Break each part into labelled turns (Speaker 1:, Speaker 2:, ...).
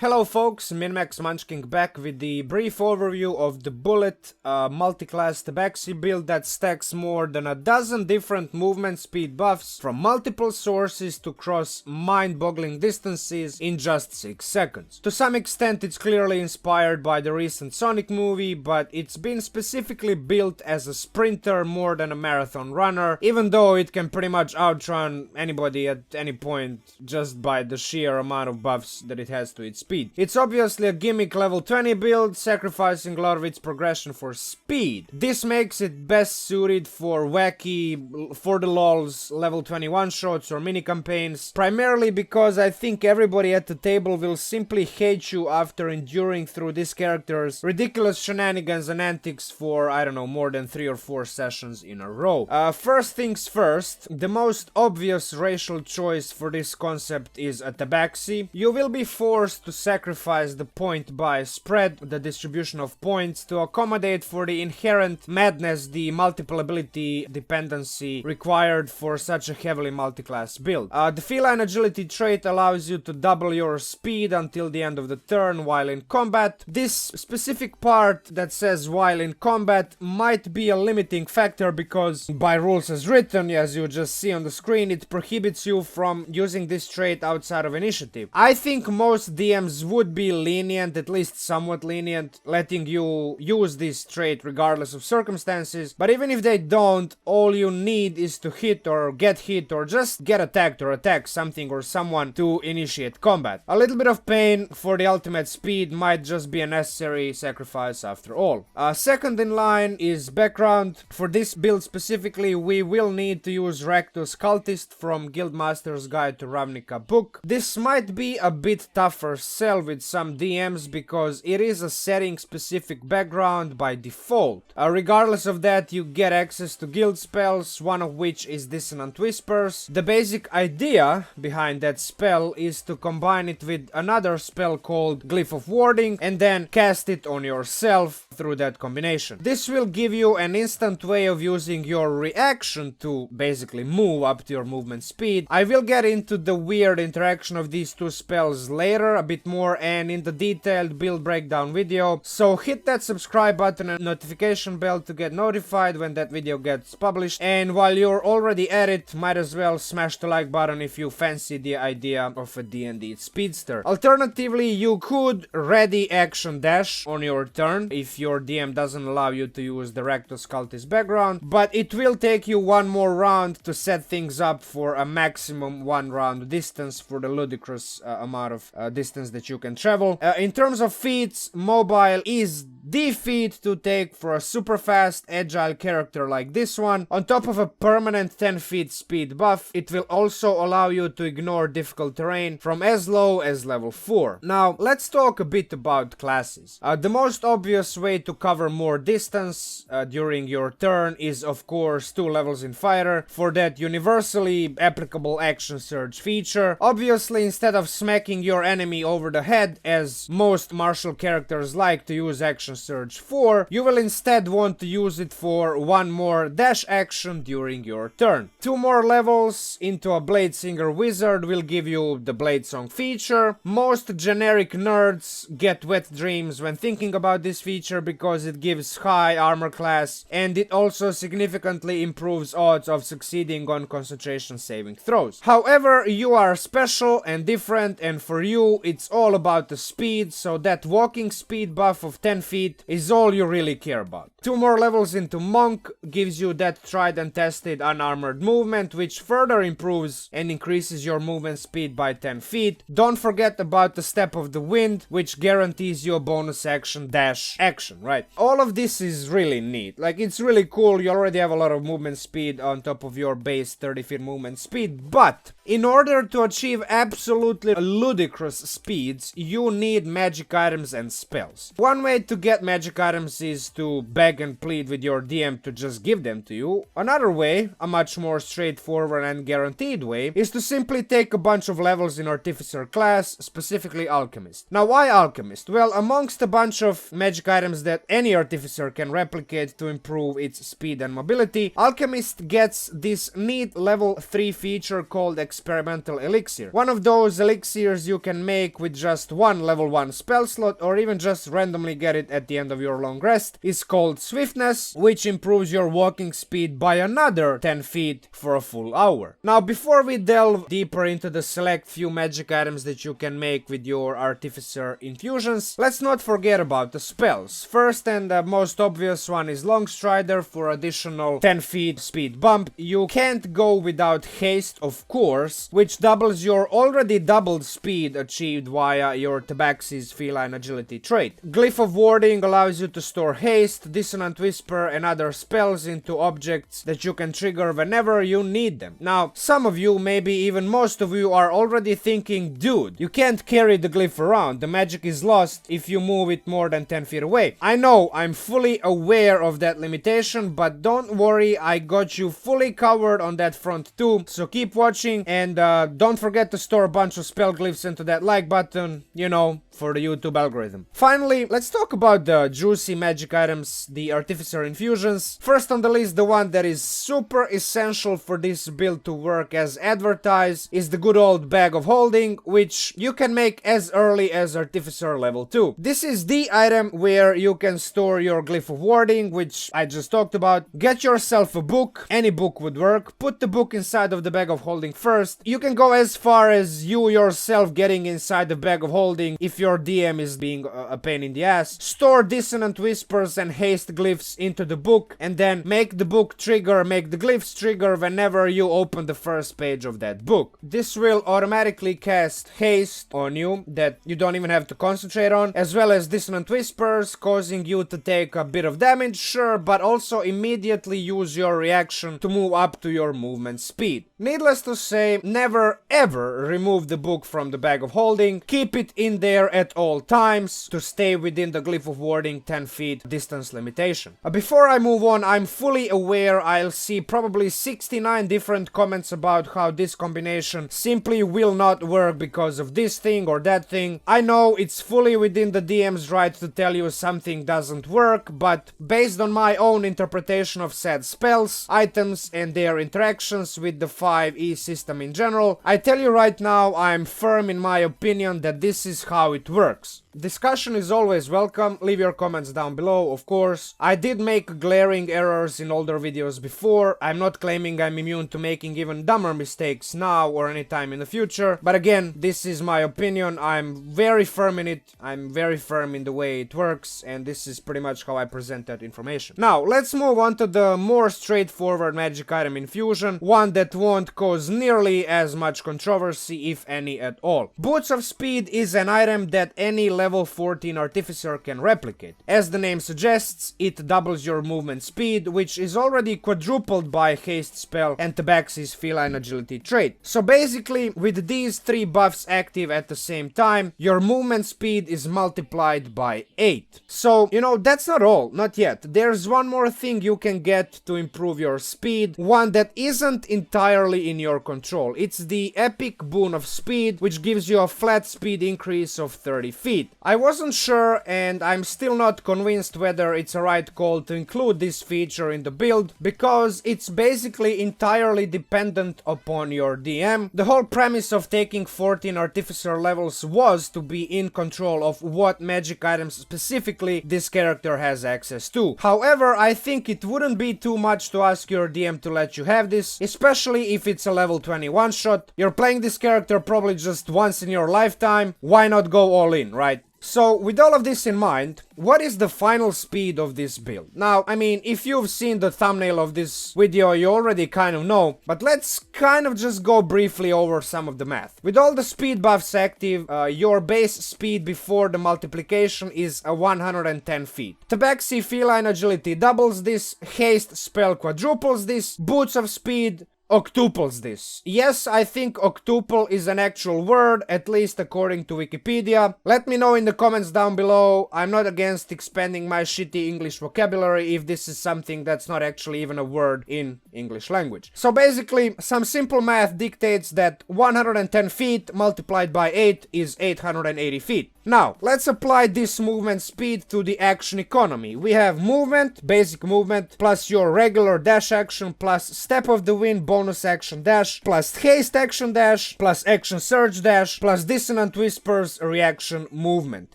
Speaker 1: Hello folks, Minmax Munchkin back with the brief overview of the Bullet multi-class Tabaxi build that stacks more than a dozen different movement speed buffs from multiple sources to cross mind-boggling distances in just 6 seconds. To some extent it's clearly inspired by the recent Sonic movie, but it's been specifically built as a sprinter more than a marathon runner, even though it can pretty much outrun anybody at any point just by the sheer amount of buffs that it has to its speed. It's obviously a gimmick level 20 build, sacrificing a lot of its progression for speed. This makes it best suited for wacky, for the lols, level 21 shots or mini campaigns, primarily because I think everybody at the table will simply hate you after enduring through this character's ridiculous shenanigans and antics for, I don't know, more than 3 or 4 sessions in a row. First things first, the most obvious racial choice for this concept is a Tabaxi. You will be forced to sacrifice the point buy spread, the distribution of points, to accommodate for the inherent madness, the multiple ability dependency required for such a heavily multi-class build. The Feline Agility trait allows you to double your speed until the end of the turn while in combat. This specific part that says while in combat might be a limiting factor because by rules as written, as you just see on the screen, it prohibits you from using this trait outside of initiative. I think most DMs would be lenient, at least somewhat lenient, letting you use this trait regardless of circumstances, but even if they don't, all you need is to hit or get hit or just get attacked or attack something or someone to initiate combat. A little bit of pain for the ultimate speed might just be a necessary sacrifice after all. Second in line is background. For this build specifically, we will need to use Rectus Cultist from Guildmaster's Guide to Ravnica book. This might be a bit tougher sell with some DMs because it is a setting specific background by default. Regardless of that, you get access to guild spells, one of which is Dissonant Whispers. The basic idea behind that spell is to combine it with another spell called Glyph of Warding and then cast it on yourself through that combination. This will give you an instant way of using your reaction to basically move up to your movement speed. I will get into the weird interaction of these two spells later a bit more and in the detailed build breakdown video, so hit that subscribe button and notification bell to get notified when that video gets published, and while you're already at it, might as well smash the like button if you fancy the idea of a D&D speedster. Alternatively, you could ready action dash on your turn if your DM doesn't allow you to use the Rectus Cultist background, but it will take you one more round to set things up for a maximum 1 round distance for the ludicrous amount of distance that you can travel. In terms of feats, mobile is the feat to take for a super fast, agile character like this one. On top of a permanent 10 feet speed buff, it will also allow you to ignore difficult terrain from as low as level 4. Now, let's talk a bit about classes. The most obvious way to cover more distance during your turn is of course 2 levels in fighter for that universally applicable action surge feature. Obviously, instead of smacking your enemy over the head, as most martial characters like to use action surge for, you will instead want to use it for 1 more dash action during your turn. 2 more levels into a Bladesinger Wizard will give you the Blade Song feature. Most generic nerds get wet dreams when thinking about this feature because it gives high armor class and it also significantly improves odds of succeeding on concentration saving throws. However, you are special and different, and for you it's all about the speed, so that walking speed buff of 10 feet is all you really care about. 2 more levels into Monk gives you that tried and tested unarmored movement, which further improves and increases your movement speed by 10 feet. Don't forget about the Step of the Wind, which guarantees you a bonus action dash action, right? All of this is really neat. Like, it's really cool. You already have a lot of movement speed on top of your base 30 feet movement speed, but in order to achieve absolutely ludicrous speeds, you need magic items and spells. One way to get get magic items is to beg and plead with your DM to just give them to you. Another way, a much more straightforward and guaranteed way, is to simply take a bunch of levels in Artificer class, specifically Alchemist. Now why Alchemist? Well, amongst a bunch of magic items that any Artificer can replicate to improve its speed and mobility, Alchemist gets this neat level 3 feature called Experimental Elixir. One of those elixirs you can make with just one level 1 spell slot, or even just randomly get it at the end of your long rest, is called Swiftness, which improves your walking speed by another 10 feet for a full hour. Now before we delve deeper into the select few magic items that you can make with your Artificer infusions, let's not forget about the spells. First and the most obvious one is Longstrider for additional 10 feet speed bump. You can't go without Haste, of course, which doubles your already doubled speed achieved via your Tabaxi's Feline Agility trait. Glyph of Warding allows you to store Haste, Dissonant Whisper and other spells into objects that you can trigger whenever you need them. Now, some of you, maybe even most of you, are already thinking, dude, you can't carry the glyph around, the magic is lost if you move it more than 10 feet away. I know, I'm fully aware of that limitation, but don't worry, I got you fully covered on that front too, so keep watching and don't forget to store a bunch of spell glyphs into that like button, you know, for the YouTube algorithm. Finally, let's talk about the juicy magic items, the Artificer infusions. First on the list, the one that is super essential for this build to work as advertised, is the good old Bag of Holding, which you can make as early as Artificer level 2. This is the item where you can store your Glyph of Warding, which I just talked about. Get yourself a book, any book would work, put the book inside of the Bag of Holding first. You can go as far as you yourself getting inside the Bag of Holding if your DM is being a pain in the ass. Store Dissonant Whispers and Haste glyphs into the book, and then make the book trigger, make the glyphs trigger whenever you open the first page of that book. This will automatically cast Haste on you that you don't even have to concentrate on, as well as Dissonant Whispers, causing you to take a bit of damage, sure, but also immediately use your reaction to move up to your movement speed. Needless to say, never ever remove the book from the Bag of Holding. Keep it in there at all times to stay within the Glyph of Warding 10 feet distance limitation. Before I move on, I'm fully aware I'll see probably 69 different comments about how this combination simply will not work because of this thing or that thing. I know it's fully within the DM's right to tell you something doesn't work, but based on my own interpretation of said spells, items and their interactions with the 5e system in general, I tell you right now, I'm firm in my opinion that this is how it works. Discussion is always welcome, leave your comments down below, of course. I did make glaring errors in older videos before. I'm not claiming I'm immune to making even dumber mistakes now or anytime in the future, but again, this is my opinion. I'm very firm in it, I'm very firm in the way it works, and this is pretty much how I present that information. Now, let's move on to the more straightforward magic item infusion, one that won't cause nearly as much controversy, if any at all. Boots of Speed is an item that any level 14 Artificer can replicate. As the name suggests, it doubles your movement speed, which is already quadrupled by Haste spell and Tabaxi's Feline Agility trait. So basically, with these three buffs active at the same time, your movement speed is multiplied by 8. So, you know, that's not all, not yet. There's one more thing you can get to improve your speed, one that isn't entirely in your control. It's the Epic Boon of Speed, which gives you a flat speed increase of 30 feet. I wasn't sure, and I'm still not convinced whether it's a right call to include this feature in the build, because it's basically entirely dependent upon your DM. The whole premise of taking 14 Artificer levels was to be in control of what magic items specifically this character has access to. However, I think it wouldn't be too much to ask your DM to let you have this, especially if it's a level 20 one-shot. You're playing this character probably just once in your lifetime, why not go all in, right? So, with all of this in mind, what is the final speed of this build? Now, I mean, if you've seen the thumbnail of this video, you already kind of know, but let's kind of just go briefly over some of the math. With all the speed buffs active, your base speed before the multiplication is 110 feet. Tabaxi Feline Agility doubles this, Haste spell quadruples this, Boots of Speed octuples this. Yes, I think octuple is an actual word, at least according to Wikipedia. Let me know in the comments down below. I'm not against expanding my shitty English vocabulary if this is something that's not actually even a word in English language. So basically, some simple math dictates that 110 feet multiplied by 8 is 880 feet. Now, let's apply this movement speed to the action economy. We have movement, basic movement, plus your regular dash action, plus step of the wind bonus action dash, plus haste action dash, plus action surge dash, plus dissonant whispers reaction movement.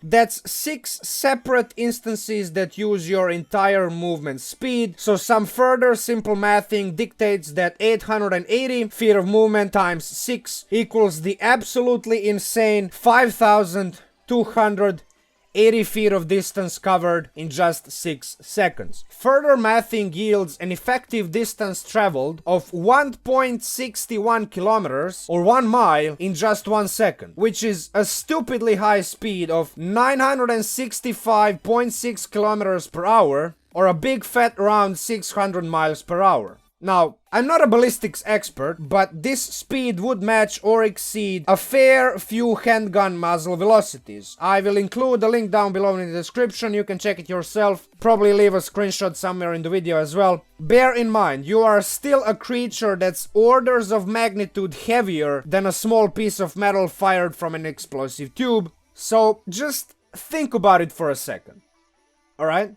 Speaker 1: That's 6 separate instances that use your entire movement speed. So some further simple mathing dictates that 880 feet of movement times 6 equals the absolutely insane 5,280 feet of distance covered in just 6 seconds. Further mathing yields an effective distance traveled of 1.61 kilometers or 1 mile in just 1 second, which is a stupidly high speed of 965.6 kilometers per hour or a big fat round 600 miles per hour. Now, I'm not a ballistics expert, but this speed would match or exceed a fair few handgun muzzle velocities. I will include a link down below in the description, you can check it yourself, probably leave a screenshot somewhere in the video as well. Bear in mind, you are still a creature that's orders of magnitude heavier than a small piece of metal fired from an explosive tube, so just think about it for a second. Alright?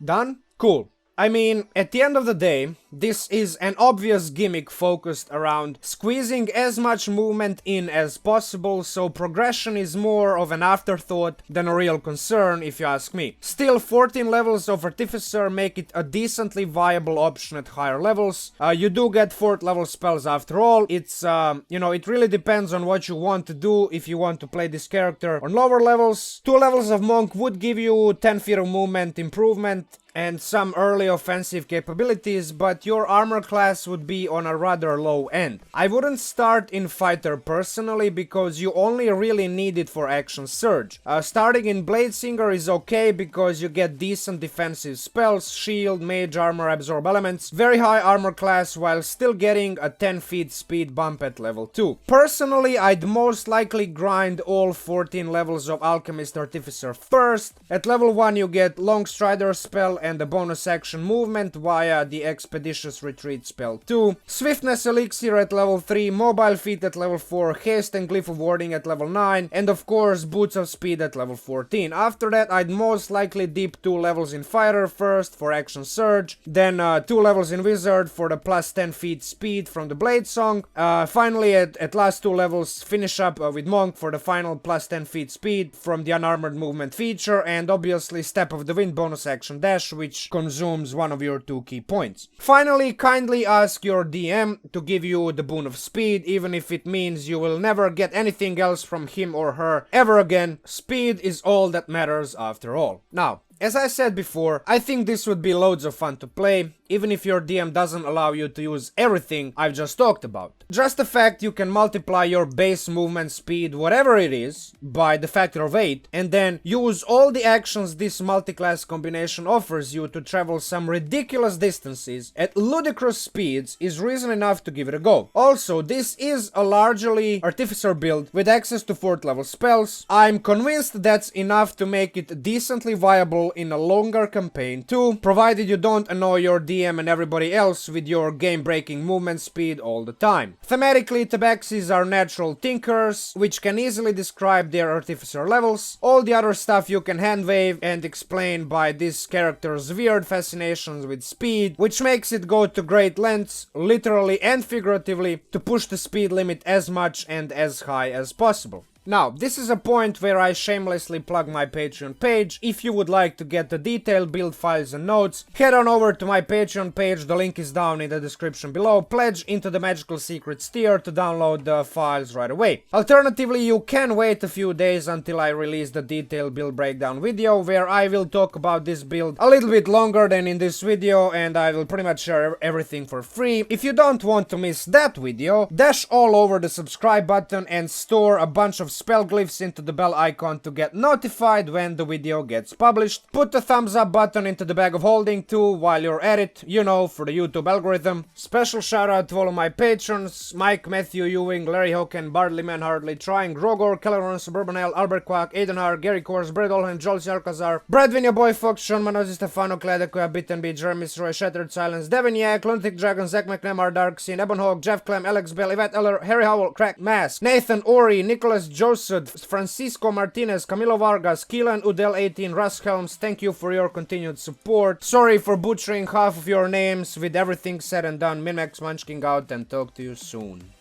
Speaker 1: Done? Cool. I mean, at the end of the day, this is an obvious gimmick focused around squeezing as much movement in as possible, so progression is more of an afterthought than a real concern, if you ask me. Still, 14 levels of Artificer make it a decently viable option at higher levels. You do get 4th level spells after all. It's, you know, it really depends on what you want to do if you want to play this character on lower levels. 2 levels of Monk would give you 10 feet of movement improvement and some early offensive capabilities, but your armor class would be on a rather low end. I wouldn't start in Fighter personally because you only really need it for action surge. Starting in Bladesinger is okay because you get decent defensive spells, shield, mage armor, absorb elements, very high armor class while still getting a 10 feet speed bump at level 2. Personally, I'd most likely grind all 14 levels of Alchemist Artificer first. At level 1 you get Long Strider spell and the bonus action movement via the Expeditious Retreat spell 2, Swiftness Elixir at level 3, Mobile Feet at level 4, Haste and Glyph of Warding at level 9, and of course Boots of Speed at level 14. After that I'd most likely dip 2 levels in Fighter first for action surge, then 2 levels in Wizard for the plus 10 feet speed from the Blade Song, finally at last 2 levels finish up with Monk for the final plus 10 feet speed from the Unarmored Movement feature, and obviously Step of the Wind bonus action dash, which consumes one of your 2 key points. Finally, kindly ask your DM to give you the boon of speed, even if it means you will never get anything else from him or her ever again. Speed is all that matters after all. Now, as I said before, I think this would be loads of fun to play, even if your DM doesn't allow you to use everything I've just talked about. Just the fact you can multiply your base movement speed, whatever it is, by the factor of 8, and then use all the actions this multi-class combination offers you to travel some ridiculous distances at ludicrous speeds is reason enough to give it a go. Also, this is a largely Artificer build with access to 4th level spells. I'm convinced that's enough to make it decently viable in a longer campaign too, provided you don't annoy your DM and everybody else with your game-breaking movement speed all the time. Thematically, Tabaxis are natural tinkers, which can easily describe their Artificer levels. All the other stuff you can handwave and explain by this character's weird fascinations with speed, which makes it go to great lengths, literally and figuratively, to push the speed limit as much and as high as possible. Now, this is a point where I shamelessly plug my Patreon page. If you would like to get the detailed build files and notes, head on over to my Patreon page, the link is down in the description below. Pledge into the Magical Secrets tier to download the files right away. Alternatively, you can wait a few days until I release the detailed build breakdown video, where I will talk about this build a little bit longer than in this video, and I will pretty much share everything for free. If you don't want to miss that video, dash all over the subscribe button and store a bunch of spell glyphs into the bell icon to get notified when the video gets published. Put the thumbs up button into the bag of holding too while you're at it, you know, for the YouTube algorithm. Special shout out to all of my patrons: Mike, Matthew, Ewing, Larry Hocken, BardlyManHardlyTrying, Rogor, Kaleron, SuburbanHell, Albert Kwak, Aidan Harth, Gary Kors, Brad Olhen, Joel Alcazar, Bradwin, your boy Fox, Sean Manozi, Stefano, Kledekoya, Bitten B, Jeremy Roy, Shattered Silence, Devin Yak, Lunatic Dragon, Zach McNamara, Dark Scene, Ebon Hawk, Jeff Clem, Alex Bell, Yvette Eller, Harry Howell, Crack Mask, Nathan Ori, Nicholas Joseph, Francisco Martinez, Camilo Vargas, Keelan Udell 18, Russ Helms. Thank you for your continued support. Sorry for butchering half of your names. With everything said and done, Minmax Munchking out and talk to you soon.